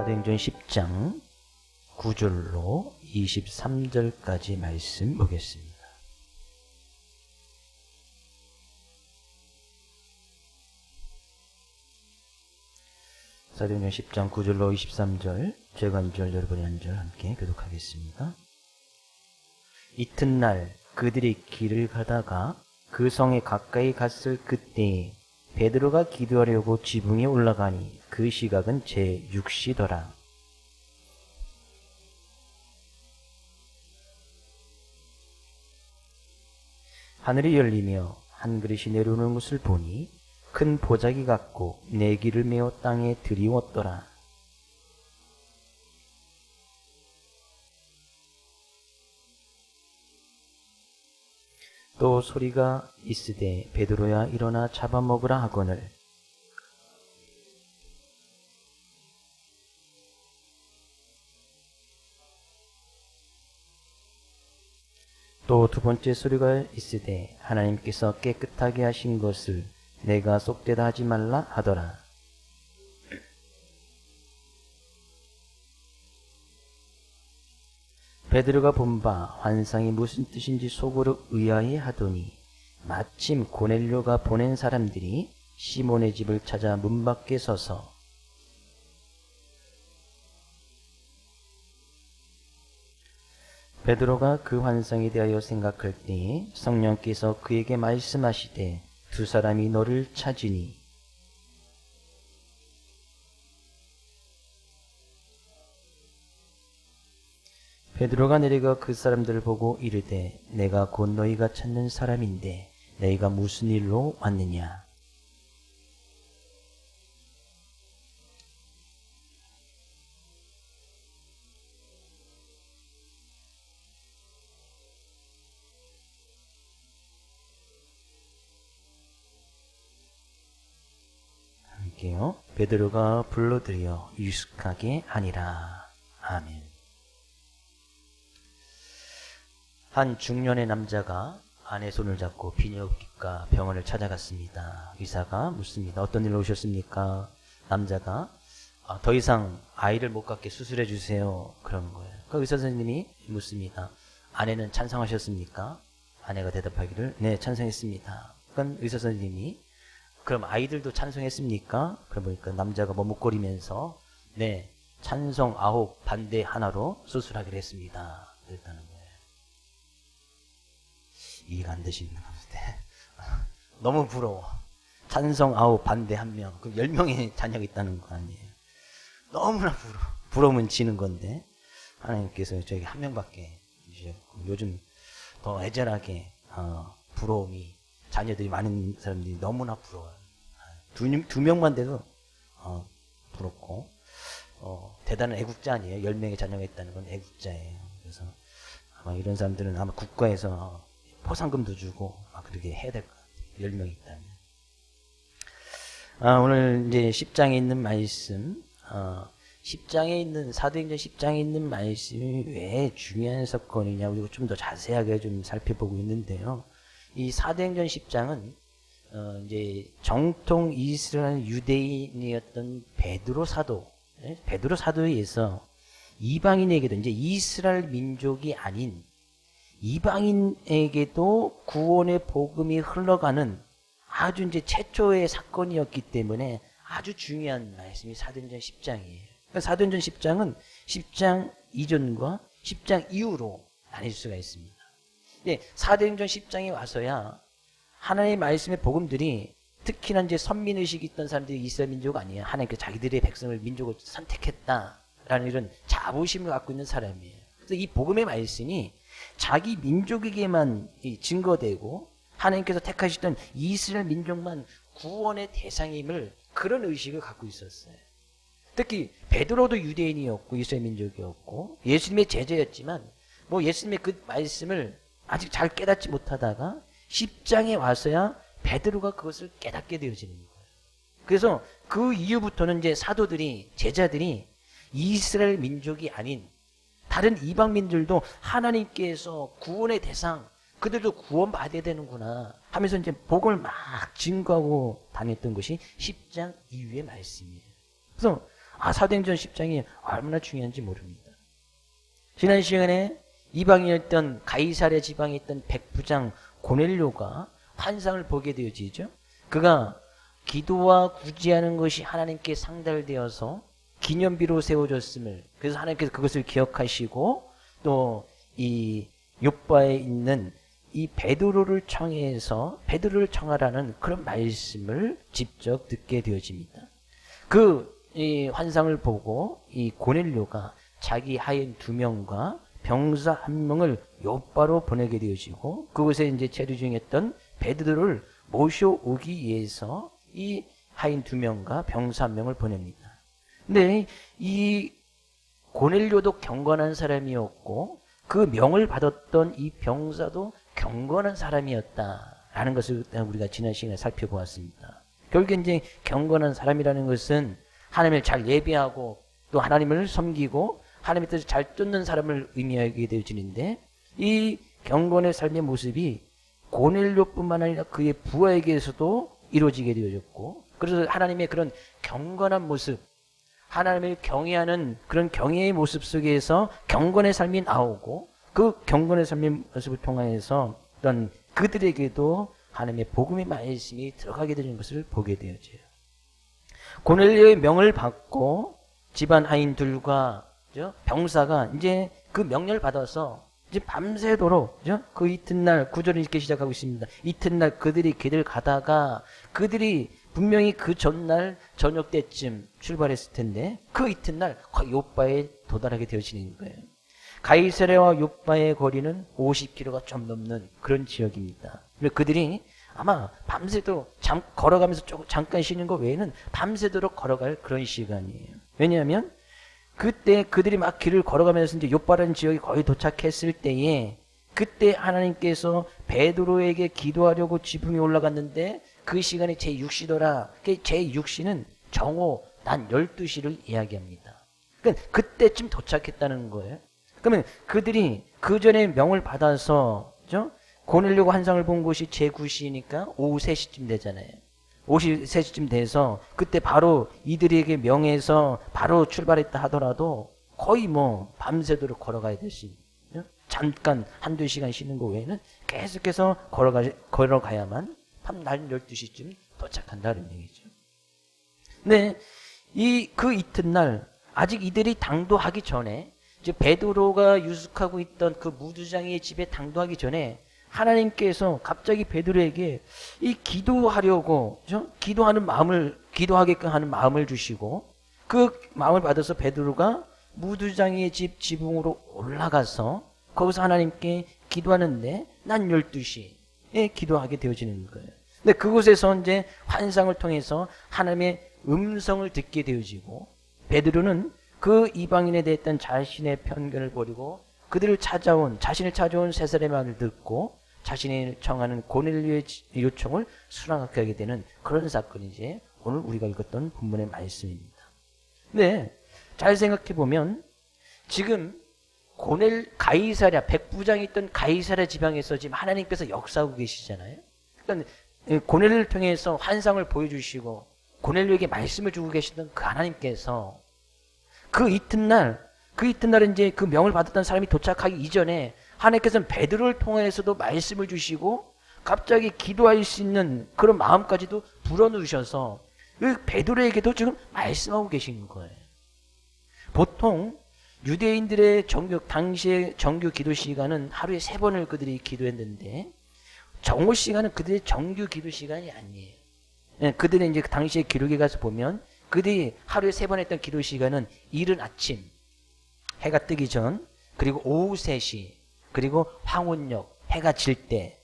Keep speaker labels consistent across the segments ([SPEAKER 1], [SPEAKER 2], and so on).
[SPEAKER 1] 사도행전 10장 9절로 23절까지 말씀 보겠습니다. 사도행전 10장 9절로 23절, 제가 1절, 여러분이 1절 함께 교독하겠습니다. 이튿날 그들이 길을 가다가 그 성에 가까이 갔을 그때에 베드로가 기도하려고 지붕에 올라가니 그 시각은 제6시더라. 하늘이 열리며 한 그릇이 내려오는 것을 보니 큰 보자기 같고 내기를 메어 땅에 들이웠더라. 또 소리가 있으되 베드로야 일어나 잡아먹으라 하거늘 또 두 번째 소리가 있으되 하나님께서 깨끗하게 하신 것을 내가 속되다 하지 말라 하더라. 베드로가 본 바 환상이 무슨 뜻인지 속으로 의아해 하더니 마침 고넬료가 보낸 사람들이 시몬의 집을 찾아 문 밖에 서서 베드로가 그 환상에 대하여 생각할 때에 성령께서 그에게 말씀하시되 두 사람이 너를 찾으니 베드로가 내려가 그 사람들을 보고 이르되 내가 곧 너희가 찾는 사람인데 너희가 무슨 일로 왔느냐. 함께요. 베드로가 불러들여 유숙하게 하니라. 아멘. 한 중년의 남자가 아내 손을 잡고 비뇨기과 병원을 찾아갔습니다. 의사가 묻습니다. 어떤 일로 오셨습니까? 남자가 더 이상 아이를 못 갖게 수술해 주세요. 그런 거예요. 그 의사 선생님이 묻습니다. 아내는 찬성하셨습니까? 아내가 대답하기를 네, 찬성했습니다. 그러니까 의사 선생님이 그럼 아이들도 찬성했습니까? 그럼 보니까 남자가 머뭇거리면서 네, 찬성 9, 반대 하나로 수술하기로 했습니다. 그랬다는 거예요. 이해가 안 되시는 건데 너무 부러워. 찬성 9, 반대 1명. 그럼 10명의 자녀가 있다는 거 아니에요. 너무나 부러우면 지는 건데 하나님께서 저에게 1명밖에 주셨고 요즘 더 애절하게 부러움이 자녀들이 많은 사람들이 너무나 부러워요. 두 명만 돼도 부럽고 대단한 애국자 아니에요. 10명의 자녀가 있다는 건 애국자예요. 그래서 아마 이런 사람들은 아마 국가에서 포상금도 주고 그렇게 해야 될 것 같아요. 10명이 있다면. 오늘 이제 10장에 있는 말씀, 10장에 있는 사도행전 10장에 있는 말씀이 왜 중요한 사건이냐 우리가 좀 더 자세하게 좀 살펴보고 있는데요. 이 사도행전 10장은 이제 정통 이스라엘 유대인이었던 베드로 사도에 의해서 이방인에게도 이제 이스라엘 민족이 아닌 이방인에게도 구원의 복음이 흘러가는 아주 이제 최초의 사건이었기 때문에 아주 중요한 말씀이 사도행전 10장이에요. 그러니까 사도행전 10장은 10장 이전과 10장 이후로 나뉠 수가 있습니다. 근데 사도행전 10장에 와서야 하나님의 말씀의 복음들이 특히나 이제 선민의식이 있던 사람들이 이스라엘 민족 아니에요. 하나님께서 자기들의 백성을 민족을 선택했다라는 이런 자부심을 갖고 있는 사람이에요. 그래서 이 복음의 말씀이 자기 민족에게만 증거되고 하나님께서 택하셨던 이스라엘 민족만 구원의 대상임을 그런 의식을 갖고 있었어요. 특히 베드로도 유대인이었고 이스라엘 민족이었고 예수님의 제자였지만 예수님의 그 말씀을 아직 잘 깨닫지 못하다가 10장에 와서야 베드로가 그것을 깨닫게 되어지는 거예요. 그래서 그 이후부터는 이제 사도들이 제자들이 이스라엘 민족이 아닌 다른 이방민들도 하나님께서 구원의 대상, 그들도 구원받아야 되는구나 하면서 이제 복음을 막 증거하고 다녔던 것이 10장 이후의 말씀이에요. 그래서 사도행전 10장이 얼마나 중요한지 모릅니다. 지난 시간에 이방인이었던 가이사랴 지방에 있던 백부장 고넬료가 환상을 보게 되어지죠. 그가 기도와 구제하는 것이 하나님께 상달되어서 기념비로 세워졌음을, 그래서 하나님께서 그것을 기억하시고 또 이 욥바에 있는 이 베드로를 청해서 베드로를 청하라는 그런 말씀을 직접 듣게 되어집니다. 이 환상을 보고 이 고넬료가 자기 하인 2명과 병사 1명을 욥바로 보내게 되어지고, 그곳에 이제 체류 중이었던 베드로를 모셔오기 위해서 이 하인 2명과 병사 1명을 보냅니다. 근데 이 고넬료도 경건한 사람이었고 그 명을 받았던 이 병사도 경건한 사람이었다라는 것을 우리가 지난 시간에 살펴보았습니다. 결국에 이제 경건한 사람이라는 것은 하나님을 잘 예배하고 또 하나님을 섬기고 하나님의 뜻을 잘 쫓는 사람을 의미하게 되어지는데, 이 경건의 삶의 모습이 고넬료뿐만 아니라 그의 부하에게서도 이루어지게 되어졌고, 그래서 하나님의 그런 경건한 모습, 하나님을 경외하는 그런 경외의 모습 속에서 경건의 삶이 나오고, 그 경건의 삶의 모습을 통해서 어떤 그들에게도 하나님의 복음의 말씀이 들어가게 되는 것을 보게 되어져요. 고넬료의 명을 받고 집안 하인들과 병사가 이제 그 명령을 받아서 이제 밤새도록 그 이튿날 구절을 이렇게 시작하고 있습니다. 이튿날 그들이 길을 가다가 그들이 분명히 그 전날 저녁 때쯤 출발했을 텐데 그 이튿날 거의 욥바에 도달하게 되어지는 거예요. 가이사랴와 욥바의 거리는 50km가 좀 넘는 그런 지역입니다. 그들이 아마 밤새도록 걸어가면서 잠깐 쉬는 것 외에는 밤새도록 걸어갈 그런 시간이에요. 왜냐하면 그때 그들이 막 길을 걸어가면서 이제 욥바라는 지역에 거의 도착했을 때에 그때 하나님께서 베드로에게 기도하려고 지붕에 올라갔는데 그 시간에 제6시더라. 제6시는 정오 난 12시를 이야기합니다. 그러니까 그때쯤 도착했다는 거예요. 그러면 그들이 그 전에 명을 받아서 고넬료가 환상을 본 곳이 제9시니까 오후 3시쯤 되잖아요. 오후 3시쯤 돼서 그때 바로 이들에게 명해서 바로 출발했다 하더라도 거의 밤새도록 걸어가야 될 수 있는, 잠깐 한두 시간 쉬는 거 외에는 계속해서 걸어가야만 밤낮 12시쯤 도착한다는 얘기죠. 근데 그 이튿날 아직 이들이 당도하기 전에 이제 베드로가 유숙하고 있던 그 무두장의 집에 당도하기 전에 하나님께서 갑자기 베드로에게 이 기도하려고 기도하게끔 하는 마음을 주시고, 그 마음을 받아서 베드로가 무두장의 집 지붕으로 올라가서 거기서 하나님께 기도하는데 난 12시에 기도하게 되어지는 거예요. 근데 그곳에서 이제 환상을 통해서 하나님의 음성을 듣게 되어지고, 베드로는 그 이방인에 대했던 자신의 편견을 버리고 자신을 찾아온 세 사람의 말을 듣고 자신이 청하는 고넬료의 요청을 수락하게 하게 되는 그런 사건이 이제 오늘 우리가 읽었던 본문의 말씀입니다. 네, 잘 생각해 보면 지금 가이사랴 백부장이 있던 가이사랴 지방에서 지금 하나님께서 역사하고 계시잖아요. 그러니까 고넬료를 통해서 환상을 보여주시고 고넬료에게 말씀을 주고 계시던 그 하나님께서 그 이튿날은 이제 그 명을 받았던 사람이 도착하기 이전에 하나님께서는 베드로를 통해서도 말씀을 주시고 갑자기 기도할 수 있는 그런 마음까지도 불어넣으셔서 그 베드로에게도 지금 말씀하고 계신 거예요. 보통 유대인들의 당시의 정규 기도 시간은 하루에 3번을 그들이 기도했는데 정오 시간은 그들의 정규 기도 시간이 아니에요. 그들은 이제 당시의 기록에 가서 보면 그들이 하루에 3번 했던 기도 시간은 이른 아침, 해가 뜨기 전, 그리고 오후 3시, 그리고 황혼역, 해가 질 때,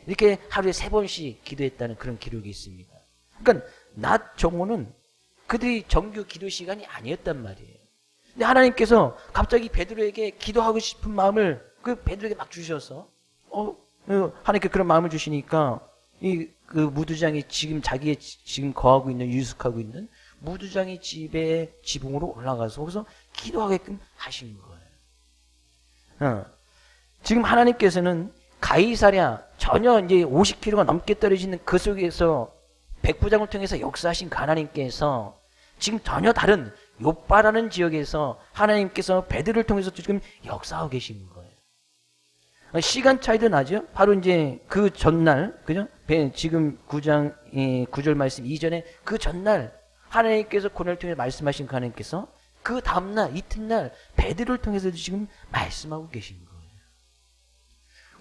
[SPEAKER 1] 이렇게 하루에 3번씩 기도했다는 그런 기록이 있습니다. 그러니까 낮 정오는 그들이 정규 기도 시간이 아니었단 말이에요. 근데 하나님께서 갑자기 베드로에게 기도하고 싶은 마음을 그 베드로에게 막 주셔서 하나님께 그런 마음을 주시니까 그 무두장이 자기의 지금 거하고 있는, 유숙하고 있는 무두장의 집에 지붕으로 올라가서 거기서 기도하게끔 하신 거예요. 지금 하나님께서는 가이사랴 전혀 이제 50km가 넘게 떨어지는 그 속에서 백부장을 통해서 역사하신 그 하나님께서 지금 전혀 다른 요빠라는 지역에서 하나님께서 베드로를 통해서 지금 역사하고 계신 거예요. 시간 차이도 나죠. 바로 이제 그 전날, 그죠? 지금 9장 9절 말씀 이전에 그 전날 하나님께서 고난을 통해 말씀하신 그 하나님께서 그 다음날 이튿날 베드로를 통해서도 지금 말씀하고 계신 거예요.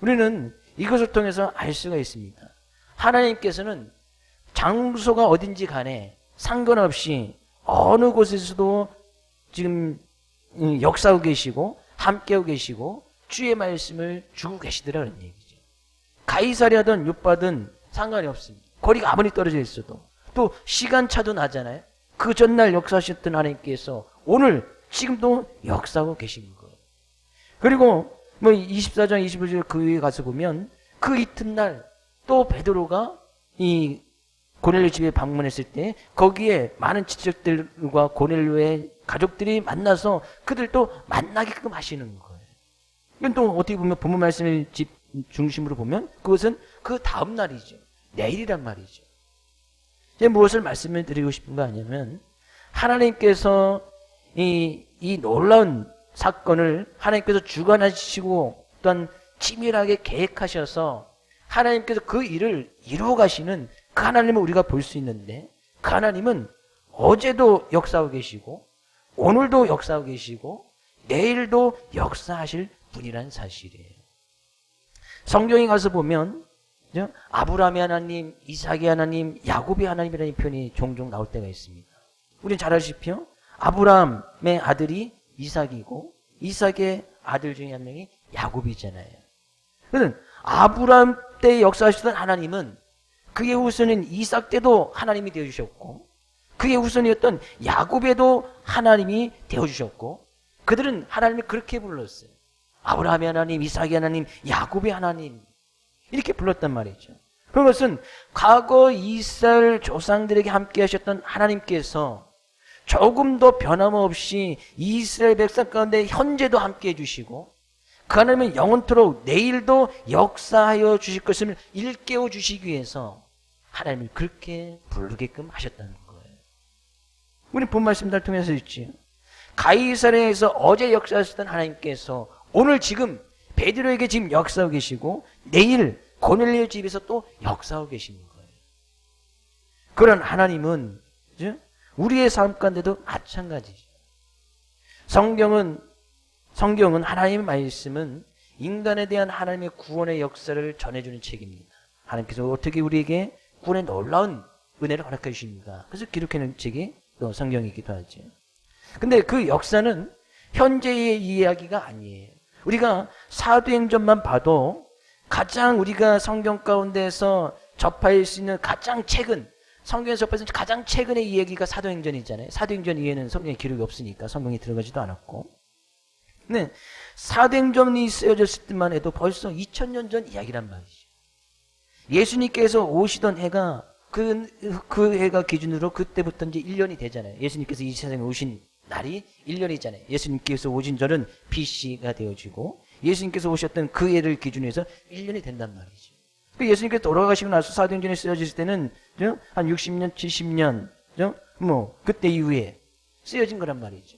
[SPEAKER 1] 우리는 이것을 통해서 알 수가 있습니다. 하나님께서는 장소가 어딘지 간에 상관없이 어느 곳에서도 지금 역사하고 계시고 함께하고 계시고 주의 말씀을 주고 계시더라는 얘기죠. 가이사랴든 요빠든 상관이 없습니다. 거리가 아무리 떨어져 있어도 또 시간차도 나잖아요. 그 전날 역사하셨던 하나님께서 오늘 지금도 역사하고 계신 거예요. 그리고 뭐 24장 25절 그 위에 가서 보면 그 이튿날 또 베드로가 이 고넬료 집에 방문했을 때 거기에 많은 지적들과 고넬료의 가족들이 만나서 그들도 만나게끔 하시는 거예요. 이건 또 어떻게 보면 본문 말씀을 중심으로 보면 그것은 그 다음 날이죠. 내일이란 말이죠. 제가 무엇을 말씀을 드리고 싶은 거 아니냐면 하나님께서 이 놀라운 사건을 하나님께서 주관하시고 또한 치밀하게 계획하셔서 하나님께서 그 일을 이루어 가시는 그 하나님을 우리가 볼 수 있는데 그 하나님은 어제도 역사하고 계시고 오늘도 역사하고 계시고 내일도 역사하실 분이라는 사실이에요. 성경에 가서 보면 아브라함의 하나님, 이삭의 하나님, 야곱의 하나님이라는 표현이 종종 나올 때가 있습니다. 우리는 잘 아시죠? 아브라함의 아들이 이삭이고 이삭의 아들 중에 한 명이 야곱이잖아요. 그는 아브라함 때 역사하시던 하나님은 그의 후손인 이삭 때도 하나님이 되어주셨고 그의 후손이었던 야곱에도 하나님이 되어주셨고 그들은 하나님을 그렇게 불렀어요. 아브라함의 하나님, 이삭의 하나님, 야곱의 하나님 이렇게 불렀단 말이죠. 그것은 과거 이스라엘 조상들에게 함께 하셨던 하나님께서 조금 더 변함없이 이스라엘 백성 가운데 현재도 함께 해주시고 그 하나님은 영원토록 내일도 역사하여 주실 것을 일깨워 주시기 위해서 하나님을 그렇게 부르게끔 하셨다는 거예요. 우리는 본 말씀들 통해서 있지요. 가이사랴에서 어제 역사하셨던 하나님께서 오늘 지금 베드로에게 지금 역사하고 계시고 내일 고넬료 집에서 또 역사하고 계시는 거예요. 그런 하나님은 우리의 삶 가운데도 마찬가지죠. 성경은 하나님의 말씀은 인간에 대한 하나님의 구원의 역사를 전해주는 책입니다. 하나님께서 어떻게 우리에게 구원의 놀라운 은혜를 허락해 주십니까? 그래서 기록해놓은 책이 또 성경이기도 하죠. 근데 그 역사는 현재의 이야기가 아니에요. 우리가 사도행전만 봐도 가장 우리가 성경 가운데서 접할 수 있는 가장 최근 성경에서 접할 수 있는 가장 최근의 이야기가 사도행전이잖아요. 사도행전 이외에는 성경에 기록이 없으니까 성경에 들어가지도 않았고 네, 사도행전이 쓰여졌을 때만 해도 벌써 2000년 전 이야기란 말이죠. 예수님께서 오시던 해가 그 해가 기준으로 그때부터 이제 1년이 되잖아요. 예수님께서 이 세상에 오신 날이 1년이잖아요. 예수님께서 오신 절은 BC가 되어지고 예수님께서 오셨던 그 해를 기준으로 해서 1년이 된단 말이죠. 예수님께서 돌아가시고 나서 사도행전에 쓰여졌을 때는 한 60년, 70년 그때 이후에 쓰여진 거란 말이죠.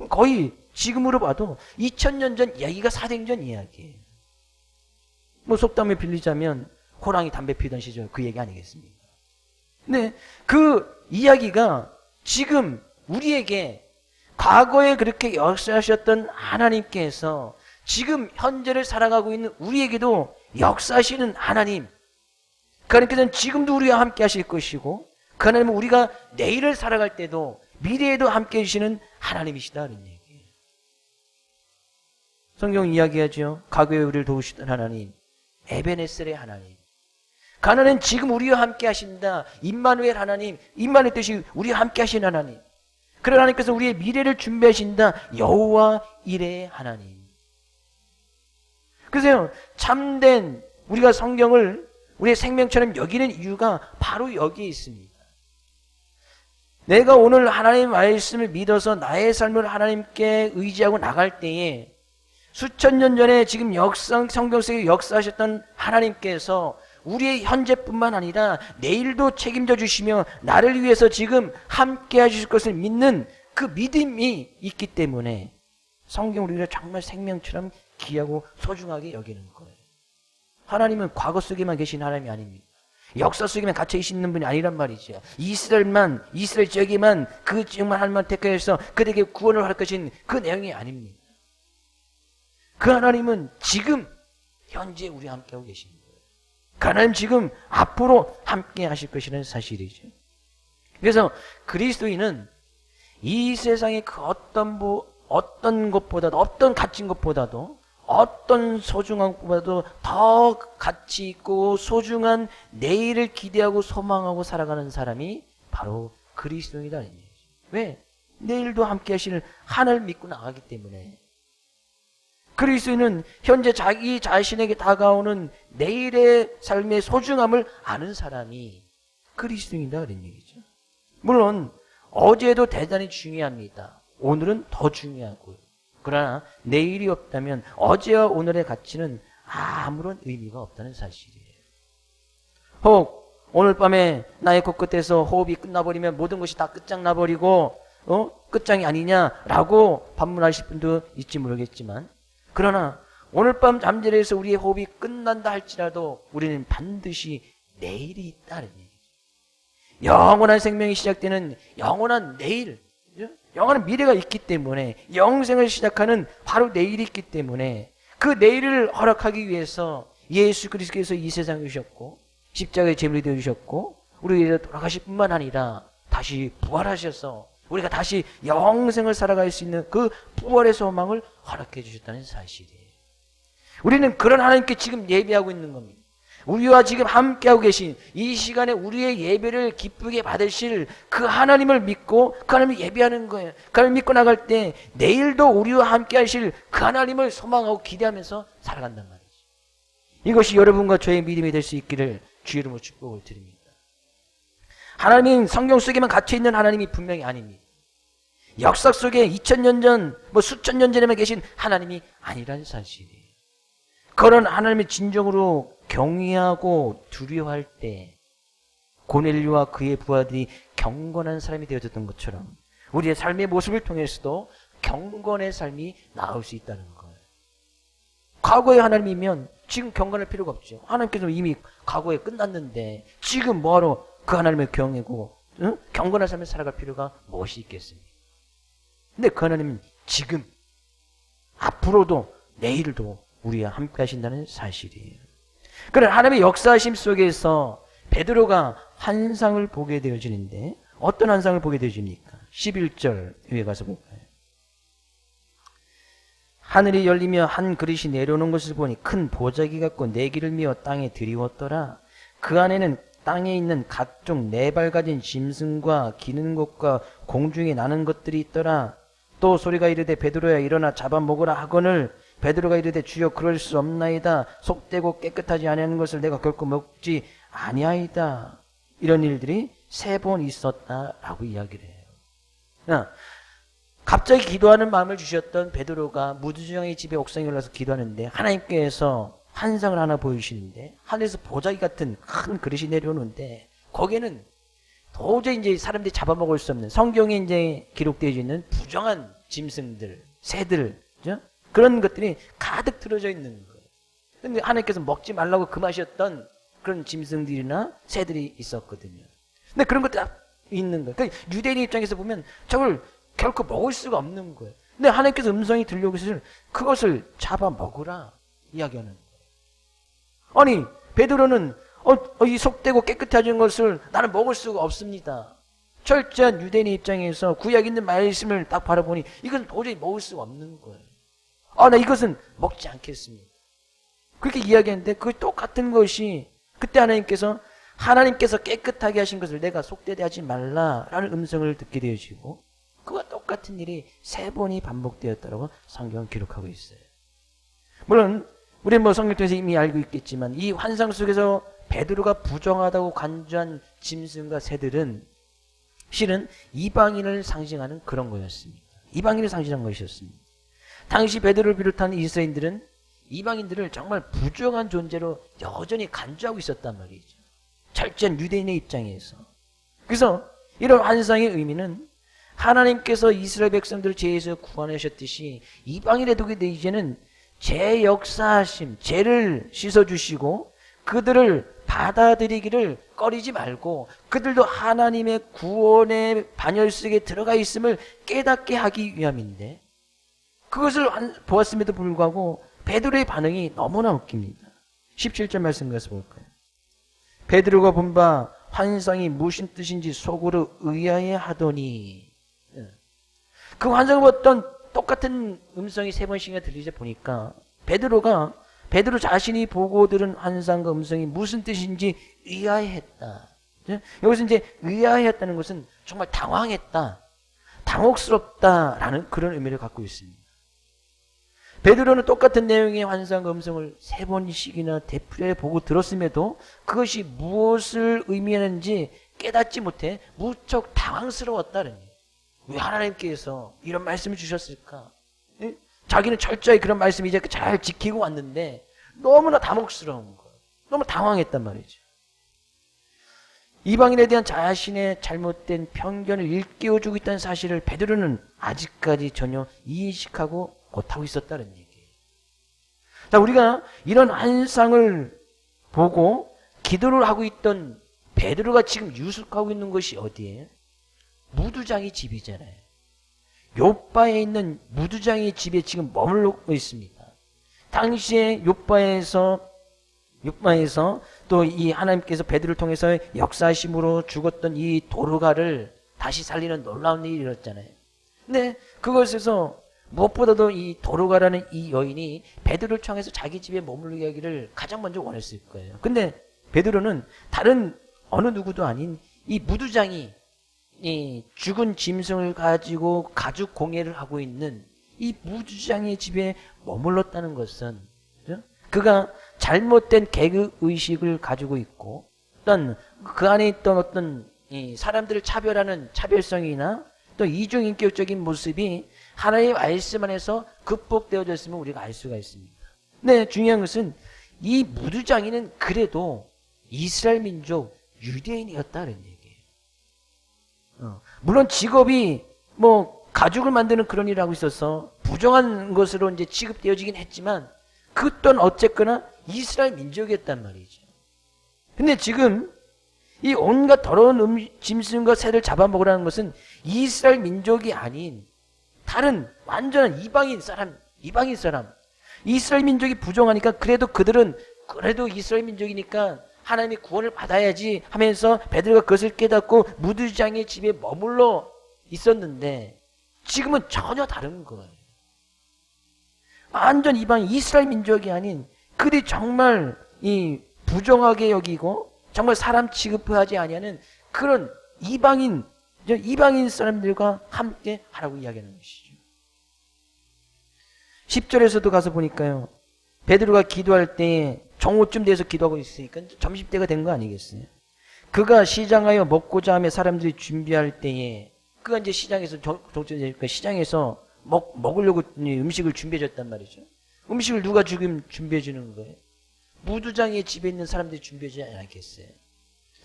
[SPEAKER 1] 거의 지금으로 봐도 2000년 전 이야기가 사도행전 이야기예요. 속담을 빌리자면 호랑이 담배 피던 시절 그 얘기 아니겠습니까? 근데 그 이야기가 지금 우리에게 과거에 그렇게 역사하셨던 하나님께서 지금 현재를 살아가고 있는 우리에게도 역사하시는 하나님, 그 하나님께서는 지금도 우리와 함께 하실 것이고 그 하나님은 우리가 내일을 살아갈 때도 미래에도 함께 해주시는 하나님이시다는 얘기예요. 성경 이야기하죠. 과거에 우리를 도우시던 하나님, 에베네셀의 하나님. 그 하나님은 지금 우리와 함께 하신다. 임마누엘 하나님, 임마누엘 뜻이 우리와 함께 하신 하나님. 그런 하나님께서 우리의 미래를 준비하신다. 여호와 이레의 하나님. 그래서 참된 우리가 성경을 우리의 생명처럼 여기는 이유가 바로 여기에 있습니다. 내가 오늘 하나님의 말씀을 믿어서 나의 삶을 하나님께 의지하고 나갈 때에 수천 년 전에 지금 성경 속에 역사하셨던 하나님께서 우리의 현재뿐만 아니라 내일도 책임져 주시며 나를 위해서 지금 함께 하실 것을 믿는 그 믿음이 있기 때문에 성경 우리를 정말 생명처럼 귀하고 소중하게 여기는 거예요. 하나님은 과거 속에만 계신 하나님이 아닙니다. 역사 속에만 갇혀 있는 분이 아니란 말이죠. 이스라엘 지역에만 그 지역만 하나님만 택하여서 그들에게 구원을 할 것인 그 내용이 아닙니다. 그 하나님은 지금 현재 우리와 함께하고 계신 거예요. 그 하나님 지금 앞으로 함께 하실 것이라는 사실이죠. 그래서 그리스도인은 이 세상의 그 어떤 것보다도, 어떤 가치인 것보다도, 어떤 소중한 것보다도 더 가치 있고 소중한 내일을 기대하고 소망하고 살아가는 사람이 바로 그리스도인이다. 왜? 내일도 함께 하시는 하나님을 믿고 나가기 때문에. 그리스도인은 현재 자기 자신에게 다가오는 내일의 삶의 소중함을 아는 사람이 그리스도인이다. 그런 얘기죠. 물론 어제도 대단히 중요합니다. 오늘은 더 중요하고요. 그러나 내일이 없다면 어제와 오늘의 가치는 아무런 의미가 없다는 사실이에요. 혹 오늘 밤에 나의 코끝에서 호흡이 끝나버리면 모든 것이 다 끝장나버리고 끝장이 아니냐라고 반문하실 분도 있지 모르겠지만, 그러나 오늘 밤 잠자리에서 우리의 호흡이 끝난다 할지라도 우리는 반드시 내일이 있다는 얘기죠. 영원한 생명이 시작되는 영원한 내일, 영원한 미래가 있기 때문에, 영생을 시작하는 바로 내일이 있기 때문에 그 내일을 허락하기 위해서 예수 그리스도께서 이 세상에 오셨고 십자가의 제물이 되어주셨고 우리 위해서 돌아가실 뿐만 아니라 다시 부활하셔서 우리가 다시 영생을 살아갈 수 있는 그 부활의 소망을 허락해 주셨다는 사실이에요. 우리는 그런 하나님께 지금 예배하고 있는 겁니다. 우리와 지금 함께하고 계신 이 시간에 우리의 예배를 기쁘게 받으실 그 하나님을 믿고 그 하나님을 예배하는 거예요. 그 하나님을 믿고 나갈 때 내일도 우리와 함께 하실 그 하나님을 소망하고 기대하면서 살아간단 말이죠. 이것이 여러분과 저의 믿음이 될 수 있기를 주의 이름으로 축복을 드립니다. 하나님은 성경 속에만 갇혀있는 하나님이 분명히 아닙니다. 역사 속에 2000년 전, 수천 년 전에만 계신 하나님이 아니라는 사실이에요. 그런 하나님의 진정으로 경외하고 두려워할 때 고넬료와 그의 부하들이 경건한 사람이 되어졌던 것처럼 우리의 삶의 모습을 통해서도 경건의 삶이 나올 수 있다는 거예요. 과거의 하나님이면 지금 경건할 필요가 없죠. 하나님께서 이미 과거에 끝났는데 지금 뭐하러 그 하나님을 경외고 경건한 삶을 살아갈 필요가 무엇이 있겠습니까? 근데 그 하나님은 지금 앞으로도 내일도 우리와 함께 하신다는 사실이에요. 그런 하나님의 역사하심 속에서 베드로가 환상을 보게 되어지는데 어떤 환상을 보게 되어집니까? 11절 위에 가서 볼까요? 하늘이 열리며 한 그릇이 내려오는 것을 보니 큰 보자기 같고 내기를 미어 땅에 들이웠더라. 그 안에는 땅에 있는 각종 네 발 가진 짐승과 기는 것과 공중에 나는 것들이 있더라. 또 소리가 이르되 베드로야 일어나 잡아먹으라 하거늘 베드로가 이르되 주여 그럴 수 없나이다. 속되고 깨끗하지 아니하는 것을 내가 결코 먹지 아니하이다. 이런 일들이 3번 있었다라고 이야기를 해요. 갑자기 기도하는 마음을 주셨던 베드로가 무두정의 집에 옥상에 올라서 기도하는데 하나님께서 환상을 하나 보이시는데 하늘에서 보자기 같은 큰 그릇이 내려오는데 거기에는 도저히 이제 사람들이 잡아먹을 수 없는 성경에 이제 기록되어 있는 부정한 짐승들, 새들, 그죠? 그런 것들이 가득 들어져 있는 거예요. 근데 하나님께서 먹지 말라고 금하셨던 그런 짐승들이나 새들이 있었거든요. 근데 그런 것들이 있는 거예요. 그러니까 유대인 입장에서 보면 저걸 결코 먹을 수가 없는 거예요. 근데 하나님께서 음성이 들려오고 있을 그것을 잡아먹으라 이야기하는 거예요. 아니 베드로는 이 속되고 깨끗하지 않은 것을 나는 먹을 수가 없습니다. 철저한 유대인의 입장에서 구약에 있는 말씀을 딱 바라보니 이것은 도저히 먹을 수가 없는 거예요. 나 이것은 먹지 않겠습니다. 그렇게 이야기했는데 그 똑같은 것이 그때 하나님께서 깨끗하게 하신 것을 내가 속되게 하지 말라라는 음성을 듣게 되어지고 그와 똑같은 일이 3번이 반복되었다고 성경은 기록하고 있어요. 물론 우리는 성경 통해서 이미 알고 있겠지만 이 환상 속에서 베드로가 부정하다고 간주한 짐승과 새들은 실은 이방인을 상징하는 그런 거였습니다. 이방인을 상징한 것이었습니다. 당시 베드로를 비롯한 이스라엘인들은 이방인들을 정말 부정한 존재로 여전히 간주하고 있었단 말이죠. 철저한 유대인의 입장에서. 그래서 이런 환상의 의미는 하나님께서 이스라엘 백성들을 죄에서 구원하셨듯이 이방인에도 이제는 죄 역사하심, 죄를 씻어주시고 그들을 받아들이기를 꺼리지 말고 그들도 하나님의 구원의 반열 속에 들어가 있음을 깨닫게 하기 위함인데, 그것을 보았음에도 불구하고 베드로의 반응이 너무나 웃깁니다. 17절 말씀 가서 볼까요? 베드로가 본 바 환상이 무슨 뜻인지 속으로 의아해 하더니, 그 환상을 봤던 똑같은 음성이 3번씩이나 들리자 보니까 베드로 자신이 보고 들은 환상과 음성이 무슨 뜻인지 의아해했다. 여기서 이제 의아해했다는 것은 정말 당황했다, 당혹스럽다라는 그런 의미를 갖고 있습니다. 베드로는 똑같은 내용의 환상과 음성을 3번씩이나 되풀이해 보고 들었음에도 그것이 무엇을 의미하는지 깨닫지 못해 무척 당황스러웠다는 거예요. 왜 하나님께서 이런 말씀을 주셨을까? 자기는 철저히 그런 말씀 이제 잘 지키고 왔는데 너무나 당혹스러운 거예요. 너무 당황했단 말이죠. 이방인에 대한 자신의 잘못된 편견을 일깨워주고 있다는 사실을 베드로는 아직까지 전혀 이해식하고 못하고 있었다는 얘기예요. 자, 우리가 이런 환상을 보고 기도를 하고 있던 베드로가 지금 유숙하고 있는 것이 어디예요? 무두장의 집이잖아요. 욥바에 있는 무두장의 집에 지금 머물고 있습니다. 당시에 욥바에서 또 이 하나님께서 베드로를 통해서 역사하심으로 죽었던 이 도르가를 다시 살리는 놀라운 일이 일어났잖아요. 근데 그것에서 무엇보다도 이 도르가라는 이 여인이 베드로를 통해서 자기 집에 머물게 하기를 가장 먼저 원했을 거예요. 근데 베드로는 다른 어느 누구도 아닌 이 무두장이 이 죽은 짐승을 가지고 가죽 공예를 하고 있는 이 무두장의 집에 머물렀다는 것은, 그죠? 그가 잘못된 개그 의식을 가지고 있고 어떤 그 안에 있던 어떤 이 사람들을 차별하는 차별성이나 또 이중인격적인 모습이 하나님의 말씀 안에서 극복되어졌음을 우리가 알 수가 있습니다. 네, 중요한 것은 이 무두장이는 그래도 이스라엘 민족 유대인이었다는 얘기예요. 물론 직업이 뭐 가죽을 만드는 그런 일을 하고 있어서 부정한 것으로 이제 취급되어지긴 했지만 그 또한 어쨌거나 이스라엘 민족이었단 말이죠. 근데 지금 이 온갖 더러운 짐승과 새를 잡아먹으라는 것은 이스라엘 민족이 아닌 다른 완전한 이방인 사람. 이스라엘 민족이 부정하니까 그래도 이스라엘 민족이니까 하나님의 구원을 받아야지 하면서 베드로가 그것을 깨닫고 무두장의 집에 머물러 있었는데 지금은 전혀 다른 거예요. 완전 이방인 이스라엘 민족이 아닌 그들이 정말 이 부정하게 여기고 정말 사람 취급하지 아니하는 그런 이방인 사람들과 함께 하라고 이야기하는 것이죠. 10절에서도 가서 보니까요, 베드로가 기도할 때에 정오쯤 돼서 기도하고 있으니까 점심때가 된 거 아니겠어요? 그가 시장하여 먹고자 하며 사람들이 준비할 때에 그가 이제 시장에서 시장에서 먹으려고 음식을 준비해 줬단 말이죠. 음식을 누가 지금 준비해 주는 거예요? 무두장의 집에 있는 사람들이 준비해 주지 않겠어요?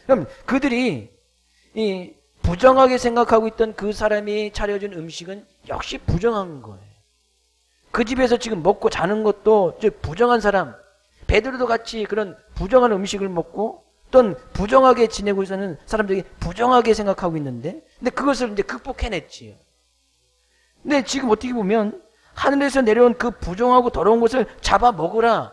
[SPEAKER 1] 그럼 그들이 이 부정하게 생각하고 있던 그 사람이 차려준 음식은 역시 부정한 거예요. 그 집에서 지금 먹고 자는 것도 부정한 사람, 베드로도 같이 그런 부정한 음식을 먹고 또는 부정하게 지내고 있는 사람들이 부정하게 생각하고 있는데, 근데 그것을 이제 극복해냈지요. 근데 지금 어떻게 보면 하늘에서 내려온 그 부정하고 더러운 것을 잡아 먹으라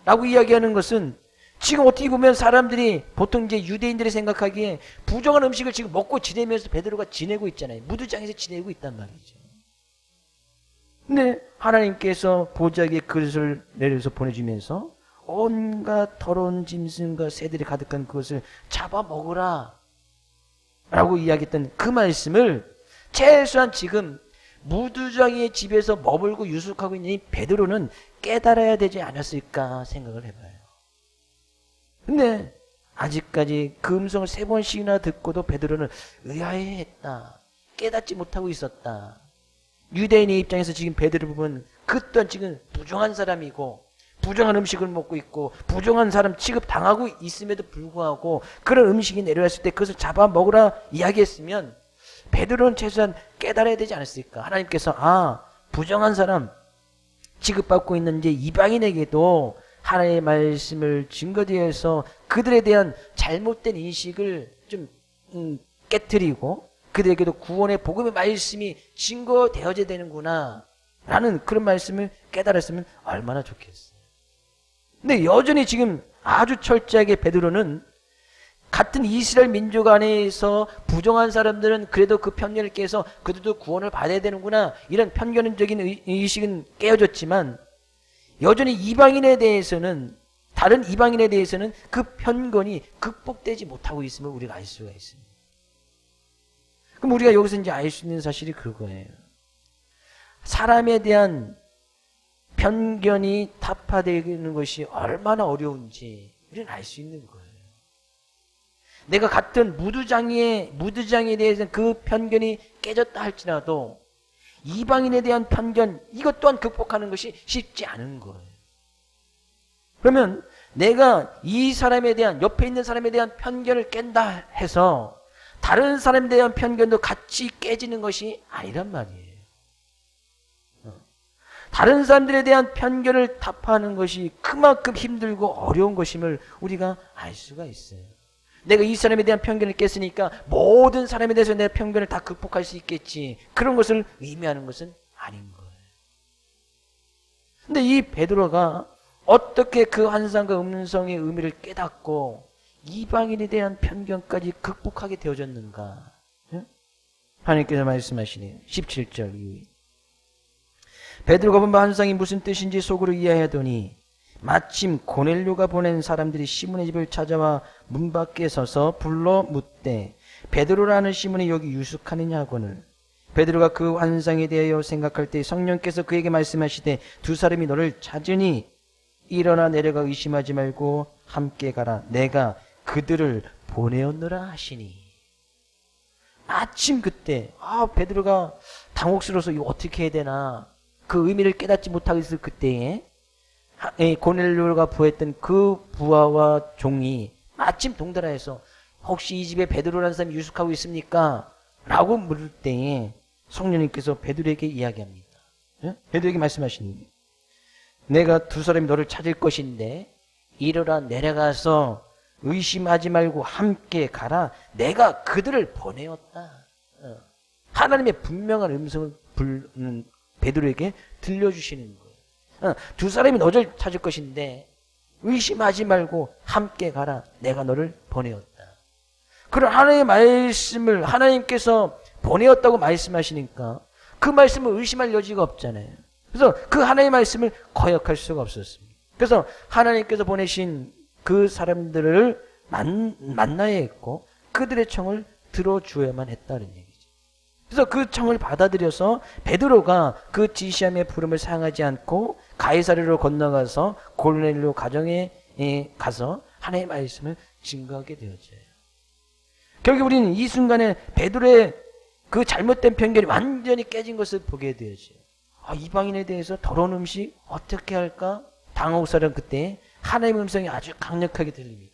[SPEAKER 1] 라고 이야기하는 것은 지금 어떻게 보면 사람들이 보통 이제 유대인들이 생각하기에 부정한 음식을 지금 먹고 지내면서 베드로가 지내고 있잖아요. 무두장에서 지내고 있단 말이죠. 근데 하나님께서 보자기에 그릇을 내려서 보내주면서 온갖 더러운 짐승과 새들이 가득한 그것을 잡아먹으라 라고 이야기했던 그 말씀을 최소한 지금 무두장의 집에서 머물고 유숙하고 있는 이 베드로는 깨달아야 되지 않았을까 생각을 해봐요. 근데 아직까지 그 음성을 3번씩이나 듣고도 베드로는 의아해했다. 깨닫지 못하고 있었다. 유대인의 입장에서 지금 베드로 보면 그 또한 지금 부정한 사람이고 부정한 음식을 먹고 있고 부정한 사람 취급당하고 있음에도 불구하고 그런 음식이 내려왔을 때 그것을 잡아먹으라 이야기했으면 베드로는 최소한 깨달아야 되지 않았을까? 하나님께서 부정한 사람 취급받고 있는 이제 이방인에게도 하나님의 말씀을 증거되어서 그들에 대한 잘못된 인식을 좀 깨트리고 그들에게도 구원의 복음의 말씀이 증거되어져야 되는구나 라는 그런 말씀을 깨달았으면 얼마나 좋겠어요. 근데 여전히 지금 아주 철저하게 베드로는 같은 이스라엘 민족 안에서 부정한 사람들은 그래도 그 편견을 깨서 그들도 구원을 받아야 되는구나 이런 편견적인 의식은 깨어졌지만 여전히 이방인에 대해서는 다른 이방인에 대해서는 그 편견이 극복되지 못하고 있음을 우리가 알 수가 있습니다. 그럼 우리가 여기서 이제 알 수 있는 사실이 그거예요. 사람에 대한 편견이 타파되는 것이 얼마나 어려운지 우리는 알 수 있는 거예요. 내가 같은 무두장에 대해서는 그 편견이 깨졌다 할지라도 이방인에 대한 편견 이것 또한 극복하는 것이 쉽지 않은 거예요. 그러면 내가 이 사람에 대한 옆에 있는 사람에 대한 편견을 깬다 해서 다른 사람에 대한 편견도 같이 깨지는 것이 아니란 말이에요. 다른 사람들에 대한 편견을 타파하는 것이 그만큼 힘들고 어려운 것임을 우리가 알 수가 있어요. 내가 이 사람에 대한 편견을 깼으니까 모든 사람에 대해서 내 편견을 다 극복할 수 있겠지. 그런 것을 의미하는 것은 아닌 거예요. 근데 이 베드로가 어떻게 그 환상과 음성의 의미를 깨닫고 이방인에 대한 편견까지 극복하게 되어졌는가? 하나님께서 말씀하시네요. 17절 이후에. 베드로가 본 환상이 무슨 뜻인지 속으로 이해하더니 마침 고넬료가 보낸 사람들이 시몬의 집을 찾아와 문 밖에 서서 불러 묻되 베드로라는 시몬이 여기 유숙하느냐 하거늘 베드로가 그 환상에 대하여 생각할 때 성령께서 그에게 말씀하시되 두 사람이 너를 찾으니 일어나 내려가 의심하지 말고 함께 가라 내가 그들을 보내었노라 하시니 마침 그때 베드로가 당혹스러워서 이거 어떻게 해야 되나 그 의미를 깨닫지 못하고 있을 그때에 고넬료가 부했던 그 부하와 종이 마침 동달아서 혹시 이 집에 베드로라는 사람이 유숙하고 있습니까? 라고 물을 때에 성령님께서 베드로에게 이야기합니다. 베드로에게 말씀하시는 내가 두 사람이 너를 찾을 것인데 이르라 내려가서 의심하지 말고 함께 가라 내가 그들을 보내었다. 하나님의 분명한 음성을 베드로에게 들려주시는 거예요. 두 사람이 너를 찾을 것인데 의심하지 말고 함께 가라. 내가 너를 보내었다. 그런 하나님의 말씀을 하나님께서 보내었다고 말씀하시니까 그 말씀을 의심할 여지가 없잖아요. 그래서 그 하나님의 말씀을 거역할 수가 없었습니다. 그래서 하나님께서 보내신 그 사람들을 만나야 했고 그들의 청을 들어주어야만 했다는 얘기죠. 그래서 그 청을 받아들여서 베드로가 그 지시함의 부름을 사용하지 않고 가이사랴로 건너가서 고넬료 가정에 가서 하나님의 말씀을 증거하게 되어져요. 결국 우리는 이 순간에 베드로의 그 잘못된 편견이 완전히 깨진 것을 보게 되어져요. 이방인에 대해서 더러운 음식 어떻게 할까? 당혹스러운 그때 하나님의 음성이 아주 강력하게 들립니다.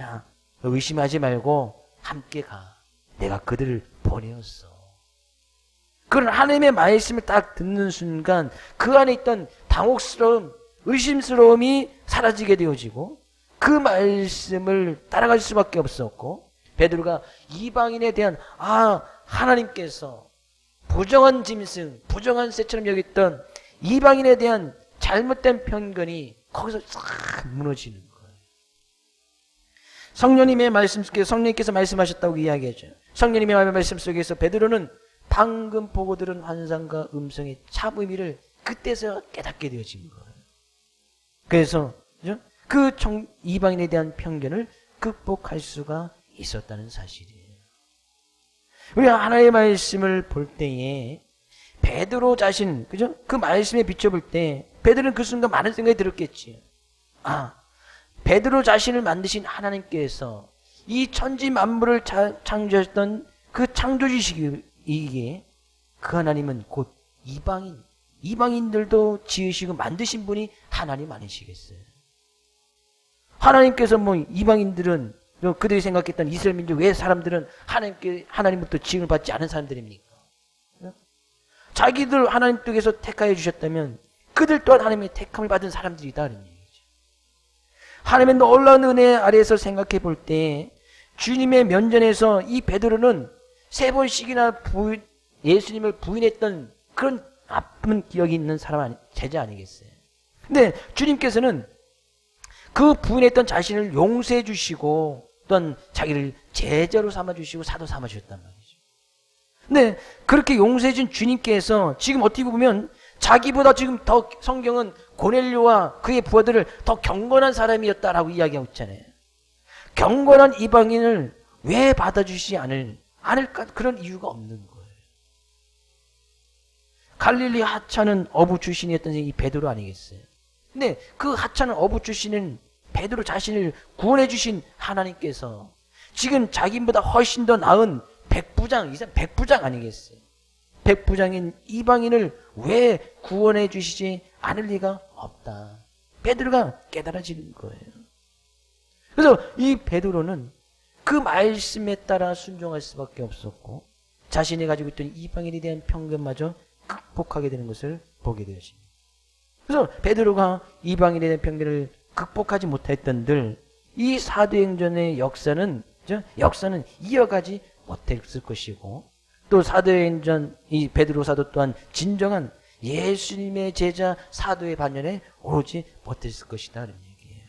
[SPEAKER 1] 야, 의심하지 말고 함께 가. 내가 그들을 보내었어. 그런 하나님의 말씀을 딱 듣는 순간 그 안에 있던 당혹스러움, 의심스러움이 사라지게 되어지고 그 말씀을 따라갈 수밖에 없었고 베드로가 이방인에 대한 하나님께서 부정한 짐승, 부정한 새처럼 여겼던 이방인에 대한 잘못된 편견이 거기서 싹 무너지는 거예요. 성령님의 말씀 속에 성령님께서 말씀하셨다고 이야기하죠. 성령님의 말씀 속에서 베드로는 방금 보고 들은 환상과 음성의 참 의미를 그때서 깨닫게 되어진 거예요. 그래서 그 이방인에 대한 편견을 극복할 수가 있었다는 사실이에요. 우리가 하나님의 말씀을 볼 때에 베드로 자신, 그죠? 그 말씀에 비춰볼 때 베드로는 그 순간 많은 생각이 들었겠지. 베드로 자신을 만드신 하나님께서 이 천지 만물을 창조하셨던 그 창조주시기에 그 하나님은 곧 이방인들도 지으시고 만드신 분이 하나님 아니시겠어요? 하나님께서 이방인들은 그들이 생각했던 이스라엘 민족 왜 사람들은 하나님부터 지음을 받지 않은 사람들입니까? 자기들 하나님 쪽에서 택하여 주셨다면 그들 또한 하나님의 택함을 받은 사람들이다는 얘기죠. 하나님의 놀라운 은혜 아래에서 생각해 볼 때 주님의 면전에서 이 베드로는 3번씩이나 예수님을 부인했던 그런 나쁜 기억이 있는 제자 아니겠어요? 근데 주님께서는 그 부인했던 자신을 용서해 주시고 또한 자기를 제자로 삼아 주시고 사도 삼아 주셨단 말이죠. 근데 그렇게 용서해 준 주님께서 지금 어떻게 보면 자기보다 지금 더 성경은 고넬료와 그의 부하들을 더 경건한 사람이었다라고 이야기하고 있잖아요. 경건한 이방인을 왜 받아주시지 않을까? 그런 이유가 없는 거예요. 갈릴리 하찮은 어부 출신이었던 이 베드로 아니겠어요? 근데 그 하찮은 어부 출신은 베드로 자신을 구원해 주신 하나님께서 지금 자기보다 훨씬 더 나은 백부장, 이 사람 백부장 아니겠어요? 백부장인 이방인을 왜 구원해 주시지 않을 리가 없다. 베드로가 깨달아지는 거예요. 그래서 이 베드로는 그 말씀에 따라 순종할 수밖에 없었고 자신이 가지고 있던 이방인에 대한 편견마저 극복하게 되는 것을 보게 되었습니다. 그래서 베드로가 이방인에 대한 편견을 극복하지 못했던들 이 사도행전의 역사는 이어가지 못했을 것이고 또 사도행전 이 베드로 사도 또한 진정한 예수님의 제자 사도의 반열에 오르지 못했을 것이다 라는 얘기예요.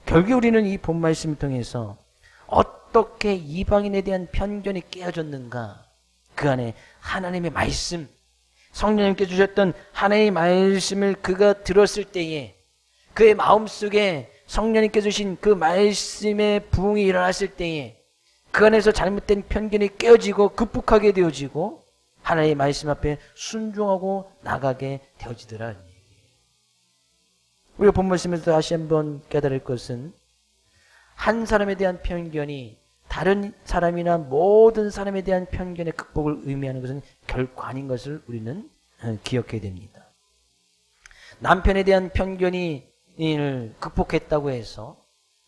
[SPEAKER 1] 결국 우리는 이 본 말씀을 통해서 어떻게 이방인에 대한 편견이 깨어졌는가, 그 안에 하나님의 말씀, 성령님께 주셨던 하나님의 말씀을 그가 들었을 때에 그의 마음속에 성령님께 주신 그 말씀의 부흥이 일어났을 때에 그 안에서 잘못된 편견이 깨어지고 극복하게 되어지고 하나님의 말씀 앞에 순종하고 나가게 되어지더라. 우리가 본 말씀에서 다시 한번 깨달을 것은 한 사람에 대한 편견이 다른 사람이나 모든 사람에 대한 편견의 극복을 의미하는 것은 결코 아닌 것을 우리는 기억해야 됩니다. 남편에 대한 편견이 극복했다고 해서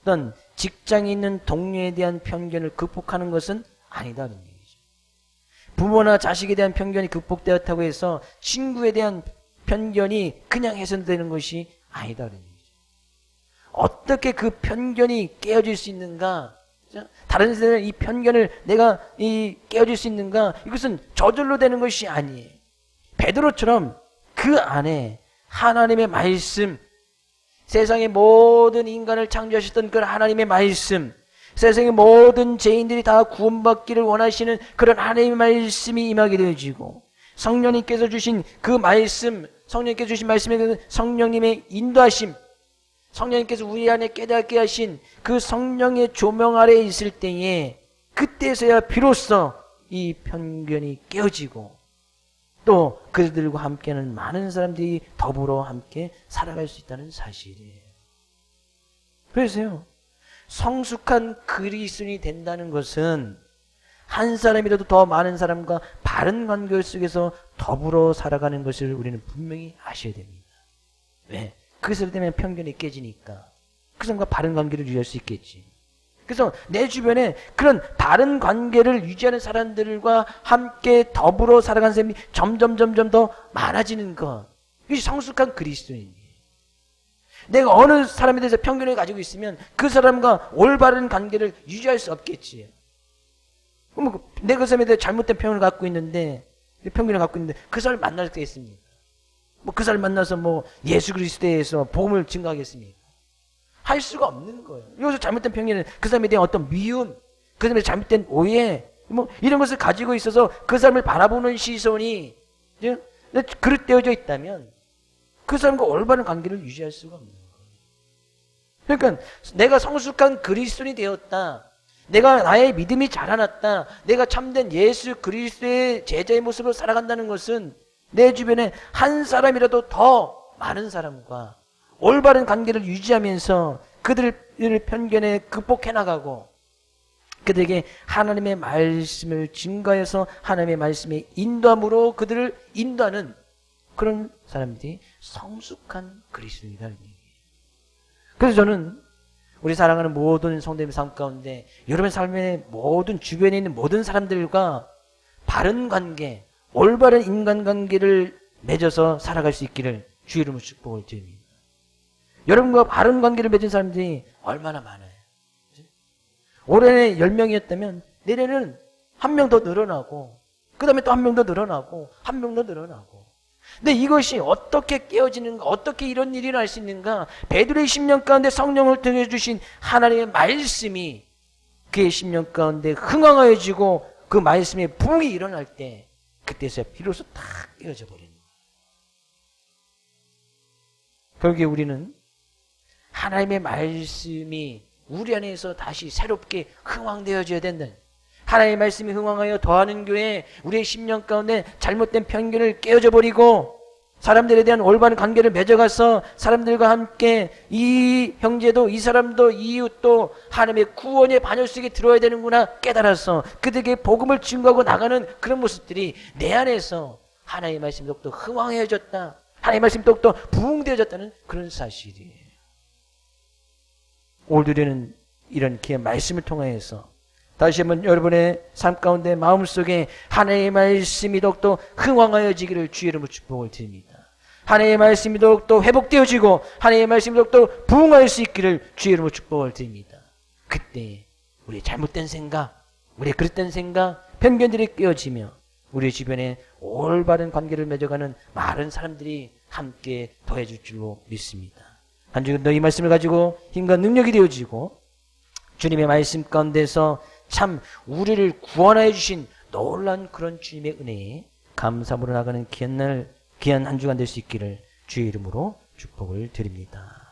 [SPEAKER 1] 어떤 직장에 있는 동료에 대한 편견을 극복하는 것은 아니다는 얘기죠. 부모나 자식에 대한 편견이 극복되었다고 해서 친구에 대한 편견이 그냥 해소되는 것이 아니다는 얘기죠. 어떻게 그 편견이 깨어질 수 있는가? 다른 사람의 이 편견을 내가 깨어질 수 있는가? 이것은 저절로 되는 것이 아니에요. 베드로처럼 그 안에 하나님의 말씀, 세상의 모든 인간을 창조하셨던 그 하나님의 말씀, 세상의 모든 죄인들이 다 구원받기를 원하시는 그런 하나님의 말씀이 임하게 되어지고 성령님께서 주신 그 말씀, 성령님께서 주신 말씀에 성령님의 인도하심, 성령님께서 우리 안에 깨닫게 하신 그 성령의 조명 아래에 있을 때에 그때서야 비로소 이 편견이 깨어지고 또 그들과 함께하는 많은 사람들이 더불어 함께 살아갈 수 있다는 사실이에요. 그래서요, 성숙한 그리스도인이 된다는 것은 한 사람이라도 더 많은 사람과 바른 관계 속에서 더불어 살아가는 것을 우리는 분명히 아셔야 됩니다. 왜? 그것을 때문에 편견이 깨지니까 그 사람과 바른 관계를 유지할 수 있겠지. 그래서 내 주변에 그런 바른 관계를 유지하는 사람들과 함께 더불어 살아가는 사람이 점점 더 많아지는 것, 이것이 성숙한 그리스도인이에요. 내가 어느 사람에 대해서 편견을 가지고 있으면 그 사람과 올바른 관계를 유지할 수 없겠지. 그럼 내가 그 사람에 대해 잘못된 편견을 갖고 있는데, 편견을 갖고 있는데 그 사람을 만날 수 있습니까? 그 사람을 만나서 예수 그리스도에서 복음을 증거하겠습니까? 할 수가 없는 거예요. 여기서 잘못된 편견은 그 사람에 대한 어떤 미움, 그 사람의 잘못된 오해, 이런 것을 가지고 있어서 그 사람을 바라보는 시선이 그릇되어져 있다면 그 사람과 올바른 관계를 유지할 수가 없는 거예요. 그러니까 내가 성숙한 그리스도인이 되었다, 내가 나의 믿음이 자라났다, 내가 참된 예수 그리스도의 제자의 모습으로 살아간다는 것은 내 주변에 한 사람이라도 더 많은 사람과 올바른 관계를 유지하면서 그들의 편견에 극복해 나가고 그들에게 하나님의 말씀을 증거해서 하나님의 말씀의 인도함으로 그들을 인도하는 그런 사람들이 성숙한 그리스도인이라는 얘기예요. 그래서 저는 우리 사랑하는 모든 성도님 삶 가운데 여러분 삶의 모든 주변에 있는 모든 사람들과 바른 관계, 올바른 인간관계를 맺어서 살아갈 수 있기를 주의 이름으로 축복을 드립니다. 여러분과 바른 관계를 맺은 사람들이 얼마나 많아요. 올해는 10명이었다면 내년에는 한 명 더 늘어나고 그 다음에 또 한 명 더 늘어나고 한 명 더 늘어나고. 근데 이것이 어떻게 깨어지는가, 어떻게 이런 일이 날 수 있는가? 베드로의 10년 가운데 성령을 통해 주신 하나님의 말씀이 그의 10년 가운데 흥황하여지고 그 말씀의 부흥이 일어날 때 그때서야 비로소 다 깨어져 버리는 거예요. 결국에 우리는 하나님의 말씀이 우리 안에서 다시 새롭게 흥황되어져야 된다. 하나님의 말씀이 흥황하여 더하는 교회, 우리의 10년 가운데 잘못된 편견을 깨어져 버리고 사람들에 대한 올바른 관계를 맺어가서 사람들과 함께 이 형제도 이 사람도 이 이웃도 하나님의 구원의 반열 속에 들어야 되는구나 깨달아서 그들에게 복음을 증거하고 나가는 그런 모습들이 내 안에서 하나님의 말씀이 더욱더 흥황해졌다, 하나님의 말씀이 더욱더 부흥되어졌다는 그런 사실이에요. 오늘은 이런 기회 말씀을 통하여서 다시 한번 여러분의 삶 가운데 마음속에 하나님의 말씀이 더욱더 흥황하여지기를 주의 이름으로 축복을 드립니다. 하나님의 말씀이 더욱더 회복되어지고 하나님의 말씀이 더욱더 부흥할 수 있기를 주의 이름으로 축복을 드립니다. 그때 우리의 잘못된 생각, 우리의 그릇된 생각, 편견들이 깨어지며 우리 주변에 올바른 관계를 맺어가는 많은 사람들이 함께 더해질 줄로 믿습니다. 한 주간 너희 말씀을 가지고 힘과 능력이 되어지고 주님의 말씀 가운데서 참 우리를 구원하여 주신 놀라운 그런 주님의 은혜에 감사함으로 나가는 귀한 한 주간 될 수 있기를 주의 이름으로 축복을 드립니다.